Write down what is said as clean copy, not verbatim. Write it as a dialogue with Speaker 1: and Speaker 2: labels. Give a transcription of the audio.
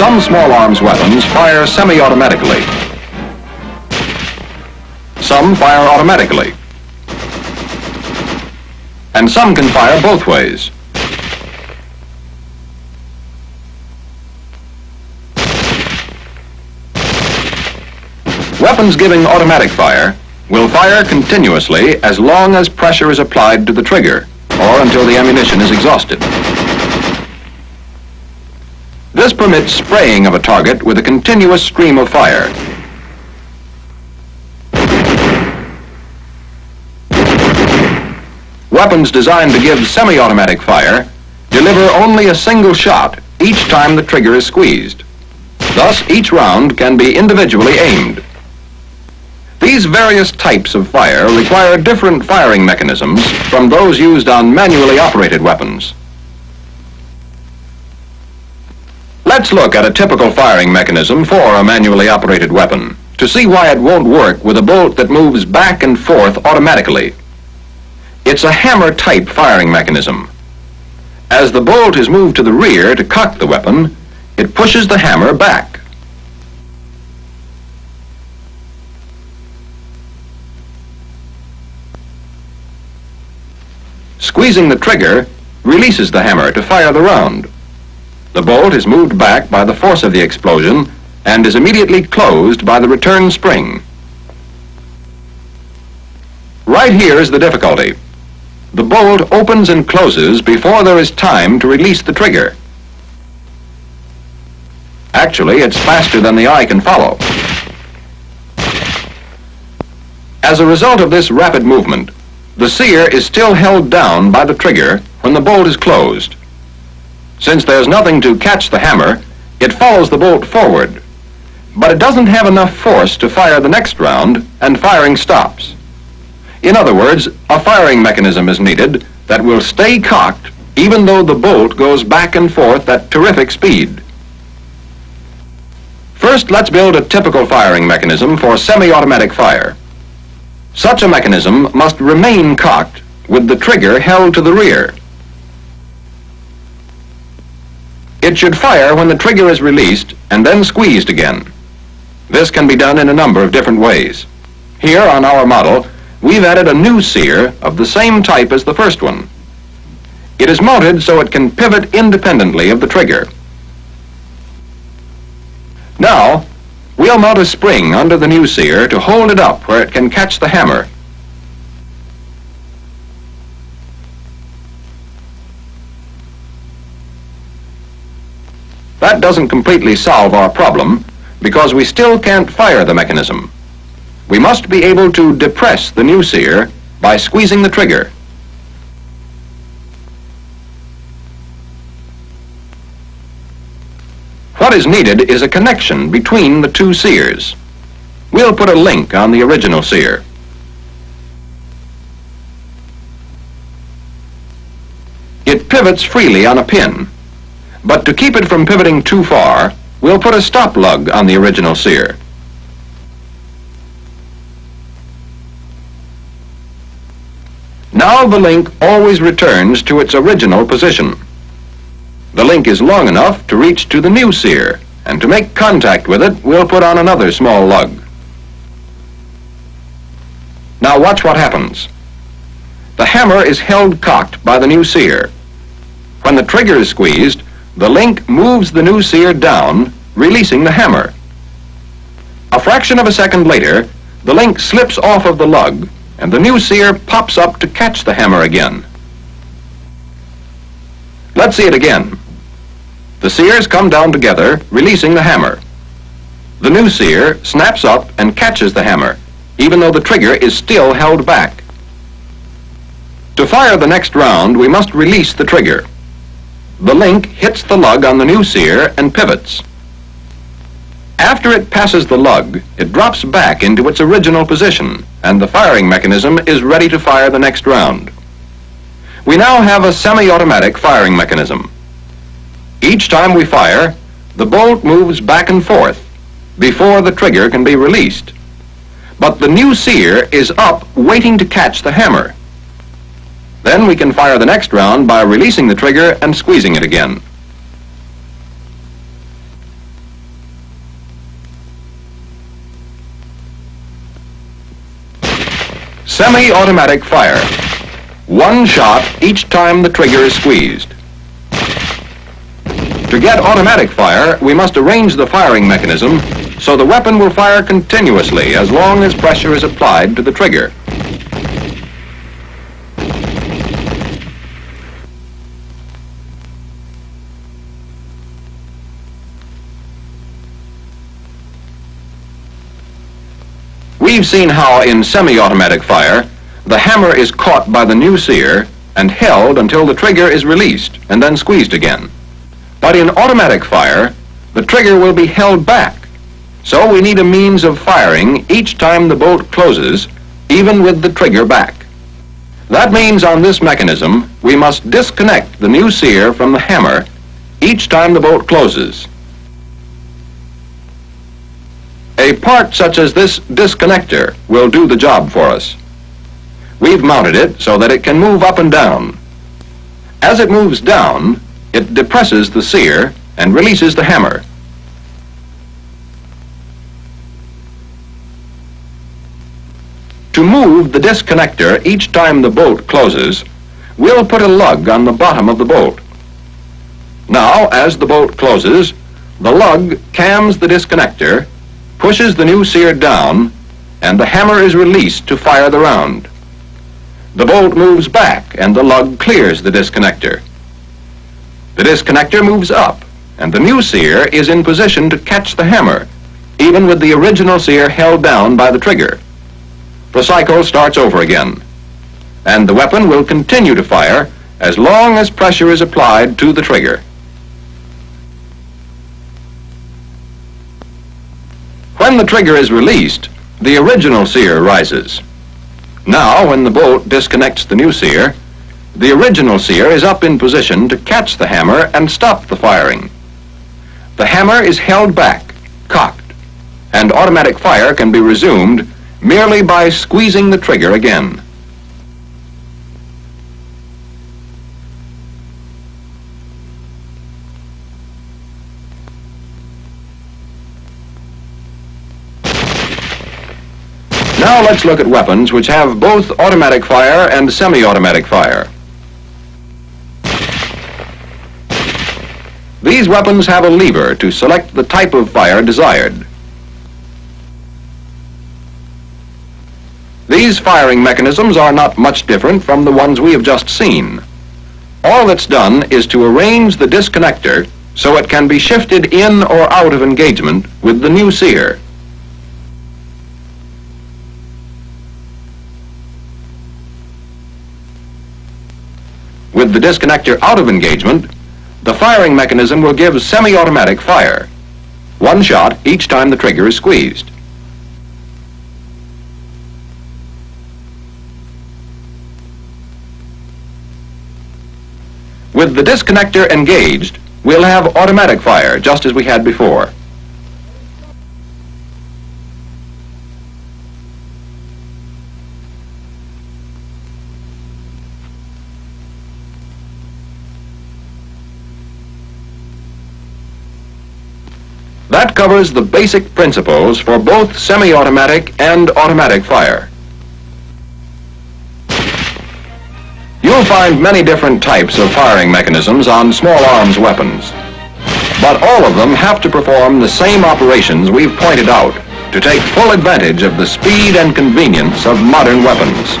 Speaker 1: Some small arms weapons fire semi-automatically. Some fire automatically. And some can fire both ways. Weapons giving automatic fire will fire continuously as long as pressure is applied to the trigger or until the ammunition is exhausted. This permits spraying of a target with a continuous stream of fire. Weapons designed to give semi-automatic fire deliver only a single shot each time the trigger is squeezed. Thus, each round can be individually aimed. These various types of fire require different firing mechanisms from those used on manually operated weapons. Let's look at a typical firing mechanism for a manually operated weapon to see why it won't work with a bolt that moves back and forth automatically. It's a hammer-type firing mechanism. As the bolt is moved to the rear to cock the weapon, it pushes the hammer back. Squeezing the trigger releases the hammer to fire the round. The bolt is moved back by the force of the explosion and is immediately closed by the return spring. Right here is the difficulty. The bolt opens and closes before there is time to release the trigger. Actually, it's faster than the eye can follow. As a result of this rapid movement, the sear is still held down by the trigger when the bolt is closed. Since there's nothing to catch the hammer, it follows the bolt forward, but it doesn't have enough force to fire the next round, and firing stops. In other words, a firing mechanism is needed that will stay cocked even though the bolt goes back and forth at terrific speed. First, let's build a typical firing mechanism for semi-automatic fire. Such a mechanism must remain cocked with the trigger held to the rear. It should fire when the trigger is released and then squeezed again. This can be done in a number of different ways. Here on our model, we've added a new sear of the same type as the first one. It is mounted so it can pivot independently of the trigger. Now, we'll mount a spring under the new sear to hold it up where it can catch the hammer. That doesn't completely solve our problem because we still can't fire the mechanism. We must be able to depress the new sear by squeezing the trigger. What is needed is a connection between the two sears. We'll put a link on the original sear. It pivots freely on a pin, but to keep it from pivoting too far, we'll put a stop lug on the original sear. Now the link always returns to its original position. The link is long enough to reach to the new sear, and to make contact with it, we'll put on another small lug. Now watch what happens. The hammer is held cocked by the new sear. When the trigger is squeezed, the link moves the new sear down, releasing the hammer. A fraction of a second later, the link slips off of the lug, and the new sear pops up to catch the hammer again. Let's see it again. The sears come down together, releasing the hammer. The new sear snaps up and catches the hammer, even though the trigger is still held back. To fire the next round, we must release the trigger. The link hits the lug on the new sear and pivots. After it passes the lug, it drops back into its original position, and the firing mechanism is ready to fire the next round. We now have a semi-automatic firing mechanism. Each time we fire, the bolt moves back and forth before the trigger can be released. But the new sear is up waiting to catch the hammer. Then we can fire the next round by releasing the trigger and squeezing it again. Semi-automatic fire. One shot each time the trigger is squeezed. To get automatic fire, we must arrange the firing mechanism so the weapon will fire continuously as long as pressure is applied to the trigger. We've seen how in semi-automatic fire, the hammer is caught by the new sear and held until the trigger is released and then squeezed again. But in automatic fire, the trigger will be held back, so we need a means of firing each time the bolt closes, even with the trigger back. That means on this mechanism, we must disconnect the new sear from the hammer each time the bolt closes. A part such as this disconnector will do the job for us. We've mounted it so that it can move up and down. As it moves down, it depresses the sear and releases the hammer. To move the disconnector each time the bolt closes, we'll put a lug on the bottom of the bolt. Now, as the bolt closes, the lug cams the disconnector, pushes the new sear down, and the hammer is released to fire the round. The bolt moves back and the lug clears the disconnector. The disconnector moves up and the new sear is in position to catch the hammer, even with the original sear held down by the trigger. The cycle starts over again, and the weapon will continue to fire as long as pressure is applied to the trigger. When the trigger is released, the original sear rises. Now, when the bolt disconnects the new sear, the original sear is up in position to catch the hammer and stop the firing. The hammer is held back, cocked, and automatic fire can be resumed merely by squeezing the trigger again. Now let's look at weapons which have both automatic fire and semi-automatic fire. These weapons have a lever to select the type of fire desired. These firing mechanisms are not much different from the ones we have just seen. All that's done is to arrange the disconnector so it can be shifted in or out of engagement with the new sear. With the disconnector out of engagement, the firing mechanism will give semi-automatic fire. One shot each time the trigger is squeezed. With the disconnector engaged, we'll have automatic fire just as we had before. That covers the basic principles for both semi-automatic and automatic fire. You'll find many different types of firing mechanisms on small arms weapons, but all of them have to perform the same operations we've pointed out to take full advantage of the speed and convenience of modern weapons.